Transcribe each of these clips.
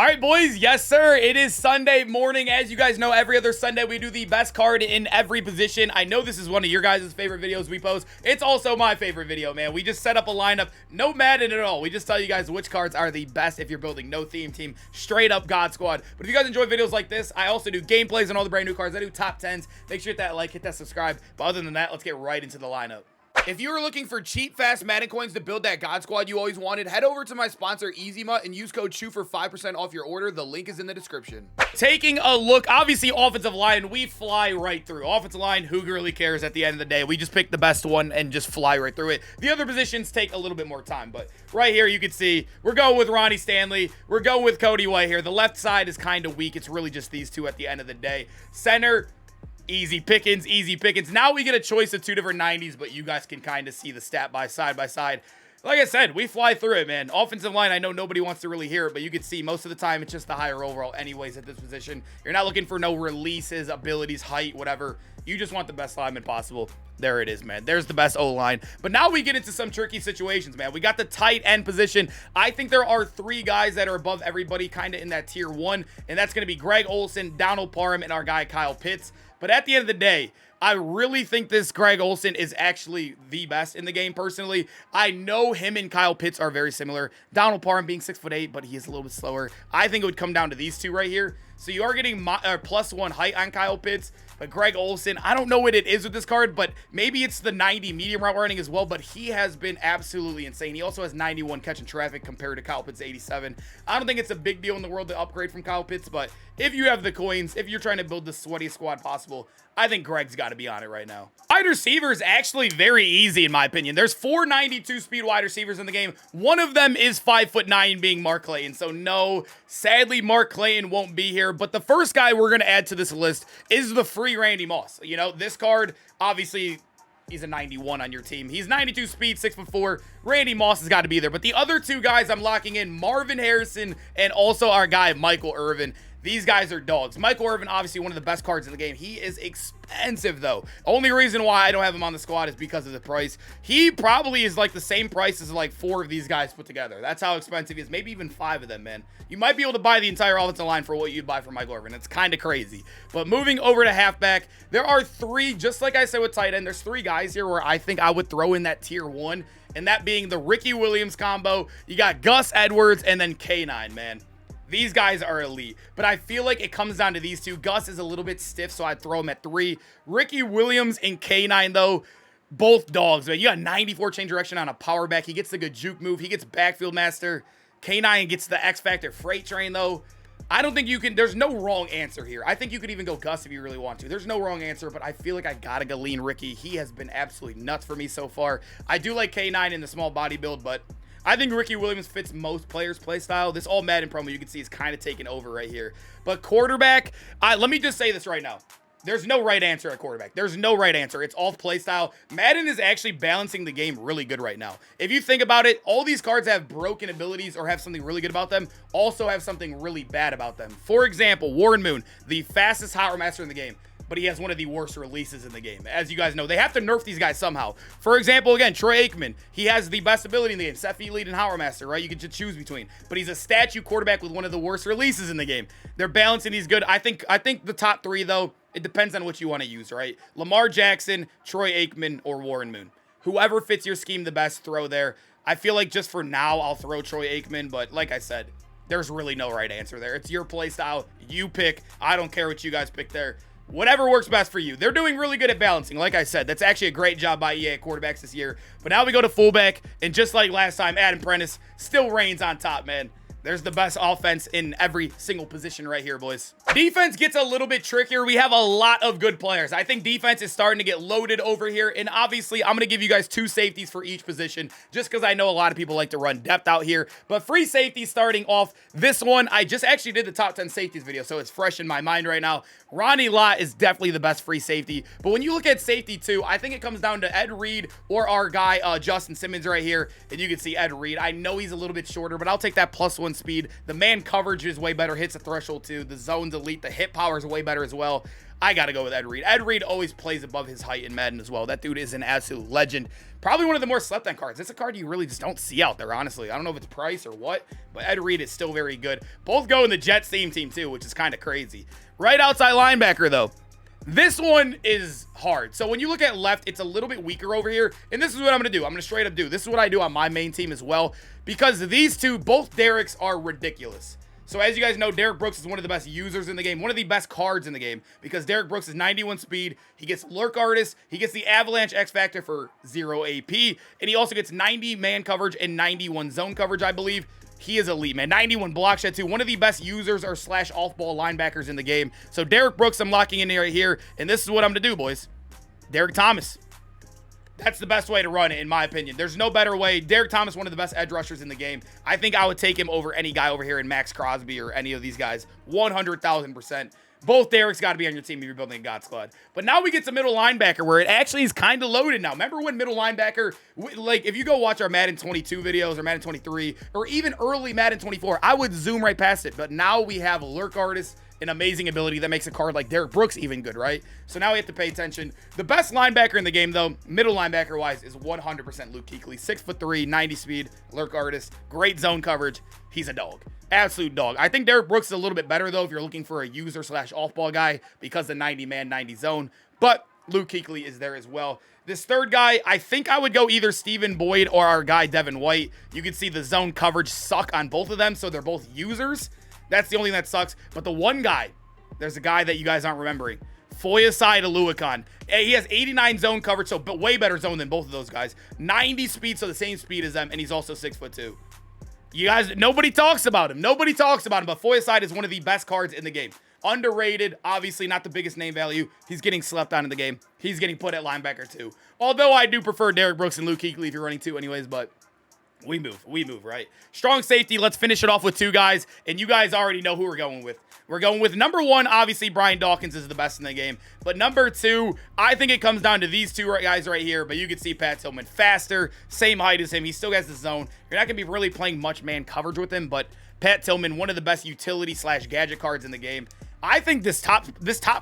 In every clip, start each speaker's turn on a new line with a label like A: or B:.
A: right, boys. Yes, sir. It is Sunday morning. As you guys know, every other Sunday, we do the best card in every position. I know this is one of your guys' favorite videos we post. It's also my favorite video, man. We just set up a lineup. No Madden at all. We just tell you guys which cards are the best if you're building no theme team. Straight up God Squad. But if you guys enjoy videos like this, I also do gameplays on all the brand new cards. I do top 10s. Make sure to hit that like, hit that subscribe. But other than that, let's get right into the lineup. If you are looking for cheap, fast Madden coins to build that God Squad you always wanted, head over to my sponsor, EasyMut, and use code CHEW for 5% off your order. The link is in the description. Taking a look, obviously, offensive line, we fly right through. Offensive line, who really cares at the end of the day? We just pick the best one and just fly right through it. The other positions take a little bit more time, but right here, you can see, we're going with Ronnie Stanley. We're going with Cody White here. The left side is kind of weak. It's really just these two at the end of the day. Center, easy pickings, easy pickings. Now we get a choice of two different 90s, but you guys can kind of see the stat by side by side. Like I said, we fly through it, man. Offensive line, I know nobody wants to really hear it, but you can see most of the time it's just the higher overall anyways at this position. You're not looking for no releases, abilities, height, whatever. You just want the best lineman possible. There it is, man. There's the best O-line. But now we get into some tricky situations, man. We got the tight end position. I think there are three guys that are above everybody kind of in that tier one, and that's going to be Greg Olsen, Donald Parham, and our guy Kyle Pitts. But at the end of the day, I really think this Greg Olsen is actually the best in the game, personally. I know him and Kyle Pitts are very similar. Donald Parham being 6'8", but he is a little bit slower. I think it would come down to these two right here. So you are getting +1 height on Kyle Pitts. But Greg Olsen, I don't know what it is with this card, but maybe it's the 90 medium route running as well, but he has been absolutely insane. He also has 91 catching traffic compared to Kyle Pitts' 87. I don't think it's a big deal in the world to upgrade from Kyle Pitts, but if you have the coins, if you're trying to build the sweatiest squad possible, I think Greg's got to be on it right now. Wide receiver is actually very easy in my opinion. There's 492 speed wide receivers in the game. One of them is 5'9", being Mark Clayton. So no, sadly Mark Clayton won't be here. But the first guy we're going to add to this list is the free Randy Moss. You know, this card, obviously, he's a 91 on your team. He's 92 speed, 6'4". Randy Moss has got to be there. But the other two guys I'm locking in, Marvin Harrison and also our guy, Michael Irvin. These guys are dogs. Michael Irvin, obviously one of the best cards in the game. He is expensive, though. Only reason why I don't have him on the squad is because of the price. He probably is like the same price as like 4 of these guys put together. That's how expensive he is. Maybe even 5 of them, man. You might be able to buy the entire offensive line for what you'd buy for Michael Irvin. It's kind of crazy. But moving over to halfback, there are 3, just like I said with tight end, there's 3 guys here where I think I would throw in that tier 1, and that being the Ricky Williams combo. You got Gus Edwards and then K9, man. These guys are elite, but I feel like it comes down to these two. Gus is a little bit stiff, so I'd throw him at 3. Ricky Williams and K9, though, both dogs, man. You got 94 change direction on a power back. He gets the good juke move. He gets backfield master. K9 gets the X Factor freight train, though. I don't think you can, there's no wrong answer here. I think you could even go Gus if you really want to. There's no wrong answer, but I feel like I gotta go lean Ricky. He has been absolutely nuts for me so far. I do like K9 in the small body build, but I think Ricky Williams fits most players' play style. This all Madden promo you can see is kind of taking over right here. But quarterback, let me just say this right now. There's no right answer at quarterback. There's no right answer. It's all play style. Madden is actually balancing the game really good right now. If you think about it, all these cards have broken abilities or have something really good about them, also have something really bad about them. For example, Warren Moon, the fastest hot rod master in the game, but he has one of the worst releases in the game. As you guys know, they have to nerf these guys somehow. For example, again, Troy Aikman, he has the best ability in the game, Seth Elite and Howard Master, right? You can just choose between, but he's a statue quarterback with one of the worst releases in the game. They're balancing these good. I think the top 3, though, it depends on what you want to use, right? Lamar Jackson, Troy Aikman, or Warren Moon. Whoever fits your scheme the best, throw there. I feel like just for now, I'll throw Troy Aikman, but like I said, there's really no right answer there. It's your play style. You pick. I don't care what you guys pick there. Whatever works best for you. They're doing really good at balancing. Like I said, that's actually a great job by EA at quarterbacks this year. But now we go to fullback, and just like last time, Adam Prentice still reigns on top, man. There's the best offense in every single position right here, boys. Defense gets a little bit trickier. We have a lot of good players. I think defense is starting to get loaded over here. And obviously, I'm going to give you guys 2 safeties for each position, just because I know a lot of people like to run depth out here. But free safety starting off, this one, I just actually did the top 10 safeties video, so it's fresh in my mind right now. Ronnie Lott is definitely the best free safety. But when you look at safety too, I think it comes down to Ed Reed or our guy, Justin Simmons right here. And you can see Ed Reed. I know he's a little bit shorter, but I'll take that +1 speed. The man coverage is way better, hits a threshold too. The zone's elite. The hit power is way better as well. I got to go with Ed Reed. Ed Reed always plays above his height in Madden as well. That dude is an absolute legend. Probably one of the more slept on cards. It's a card you really just don't see out there, honestly. I don't know if it's price or what, but Ed Reed is still very good. Both go in the Jets same team too, which is kind of crazy. Right outside linebacker though. This one is hard. So when you look at left, it's a little bit weaker over here. And this is what I'm going to do. I'm going to straight up do. This is what I do on my main team as well. Because these two, both Derricks are ridiculous. So as you guys know, Derrick Brooks is one of the best users in the game. One of the best cards in the game. Because Derrick Brooks is 91 speed. He gets Lurk Artist. He gets the Avalanche X Factor for 0 AP. And he also gets 90 man coverage and 91 zone coverage, I believe. He is elite, man. 91 block shed too. One of the best users or slash off-ball linebackers in the game. So Derrick Brooks, I'm locking in right here. And this is what I'm going to do, boys. Derek Thomas. That's the best way to run it, in my opinion. There's no better way. Derek Thomas, one of the best edge rushers in the game. I think I would take him over any guy over here in Max Crosby or any of these guys. 100,000%. Both Derricks got to be on your team if you're building a God Squad. But now we get to middle linebacker where it actually is kind of loaded now. Remember when middle linebacker, like if you go watch our Madden 22 videos or Madden 23 or even early Madden 24, I would zoom right past it. But now we have a Lurk Artist, an amazing ability that makes a card like Derrick Brooks even good, right? So now we have to pay attention. The best linebacker in the game, though, middle linebacker-wise, is 100% Luke Kuechly. 6'3", 90 speed, Lurk Artist, great zone coverage. He's a dog. Absolute dog. I think Derrick Brooks is a little bit better, though, if you're looking for a user slash off-ball guy because the 90-man, 90 zone. But Luke Kuechly is there as well. This third guy, I think I would go either Stephen Boyd or our guy Devin White. You can see the zone coverage suck on both of them, so they're both users. That's the only thing that sucks. But the one guy, there's a guy that you guys aren't remembering. Foyesai Aluakon. He has 89 zone coverage, so way better zone than both of those guys. 90 speed, so the same speed as them, and he's also 6'2". You guys, nobody talks about him. Nobody talks about him, but Foyesai is one of the best cards in the game. Underrated, obviously not the biggest name value. He's getting slept on in the game. He's getting put at linebacker too. Although I do prefer Derrick Brooks and Luke Kuechly if you're running two anyways, but we move, right? Strong safety, let's finish it off with two guys, and you guys already know who we're going with. We're going with number one, obviously, Brian Dawkins is the best in the game. But number two, I think it comes down to these two guys right here, but you can see Pat Tillman faster, same height as him. He still has the zone. You're not going to be really playing much man coverage with him, but Pat Tillman, one of the best utility slash gadget cards in the game. I think this top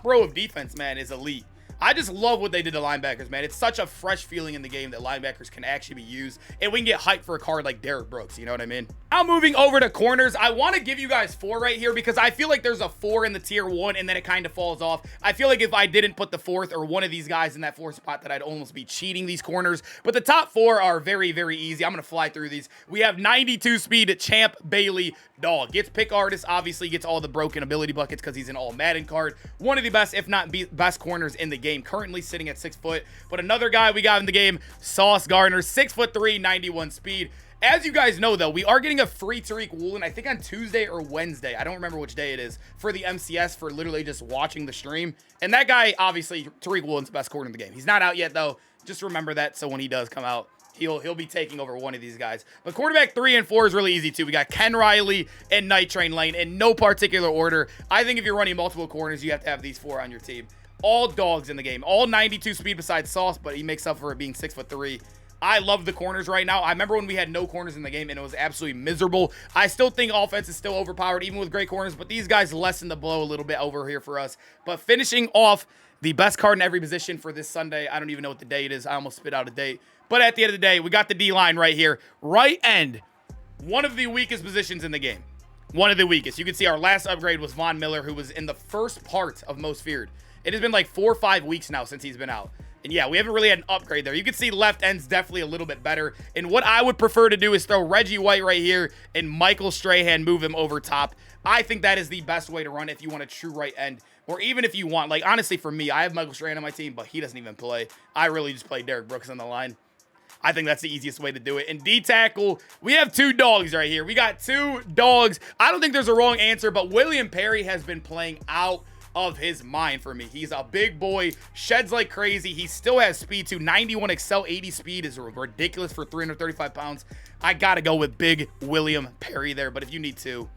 A: row of defense, man, is elite. I just love what they did to linebackers, man. It's such a fresh feeling in the game that linebackers can actually be used, and we can get hyped for a card like Derrick Brooks, you know what I mean? Now moving over to corners, I want to give you guys 4 right here because I feel like there's a 4 in the tier 1, and then it kind of falls off. I feel like if I didn't put the 4th or one of these guys in that 4th spot that I'd almost be cheating these corners, but the top 4 are very, very easy. I'm going to fly through these. We have 92 speed Champ Bailey Dog. Gets pick artist, obviously gets all the broken ability buckets because he's an all Madden card. One of the best, if not best corners in the game, currently sitting at 6 foot. But another guy we got in the game, Sauce Gardner, 6'3", 91 speed. As you guys know, though, we are getting a free Tariq Woolen, I think on Tuesday or Wednesday. I don't remember which day it is, for the MCS for literally just watching the stream. And that guy, obviously, Tariq Woolen's the best corner in the game. He's not out yet, though. Just remember that, so when he does come out, he'll be taking over one of these guys. But quarterback 3 and 4 is really easy, too. We got Ken Riley and Night Train Lane in no particular order. I think if you're running multiple corners, you have to have these 4 on your team. All dogs in the game. All 92 speed besides Sauce, but he makes up for it being 6'3". I love the corners right now. I remember when we had no corners in the game and it was absolutely miserable. I still think offense is still overpowered even with great corners, but these guys lessen the blow a little bit over here for us. But finishing off the best card in every position for this Sunday. I don't even know what the date is. I almost spit out a date. But at the end of the day, we got the D-line right here. Right end. One of the weakest positions in the game. One of the weakest. You can see our last upgrade was Von Miller, who was in the first part of Most Feared. It has been like 4 or 5 weeks now since he's been out. And yeah, we haven't really had an upgrade there. You can see left end's definitely a little bit better. And what I would prefer to do is throw Reggie White right here and Michael Strahan, move him over top. I think that is the best way to run if you want a true right end. Or even if you want, like, honestly, for me, I have Michael Strahan on my team, but he doesn't even play. I really just play Derrick Brooks on the line. I think that's the easiest way to do it. And D-tackle, we have 2 dogs right here. We got 2 dogs. I don't think there's a wrong answer, but William Perry has been playing out of his mind for me. He's a big boy, sheds like crazy. He still has speed too. 91 Excel, 80 speed is ridiculous for 335 pounds. I gotta go with big William Perry there, but if you need to,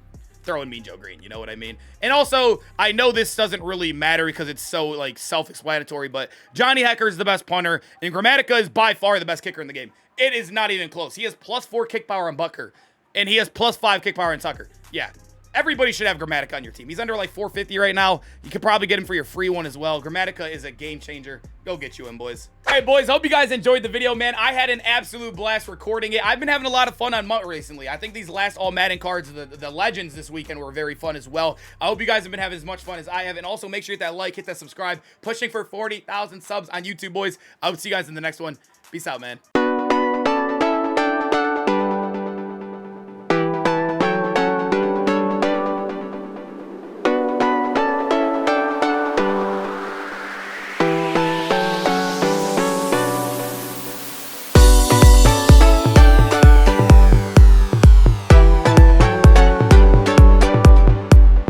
A: throw in Mean Joe Green, you know what I mean? And also, I know this doesn't really matter because it's so like self-explanatory, but Johnny Hekker is the best punter, and Grammatica is by far the best kicker in the game. It is not even close. He has +4 kick power on Butker. and he has +5 kick power and Tucker. Yeah. Everybody should have Grammatica on your team. He's under like 450 right now. You could probably get him for your free one as well. Grammatica is a game changer. Go get you him, boys. All right, boys. Hope you guys enjoyed the video, man. I had an absolute blast recording it. I've been having a lot of fun on MUT recently. I think these last all Madden cards, the Legends this weekend were very fun as well. I hope you guys have been having as much fun as I have. And also make sure you hit that like, hit that subscribe. Pushing for 40,000 subs on YouTube, boys. I will see you guys in the next one. Peace out, man.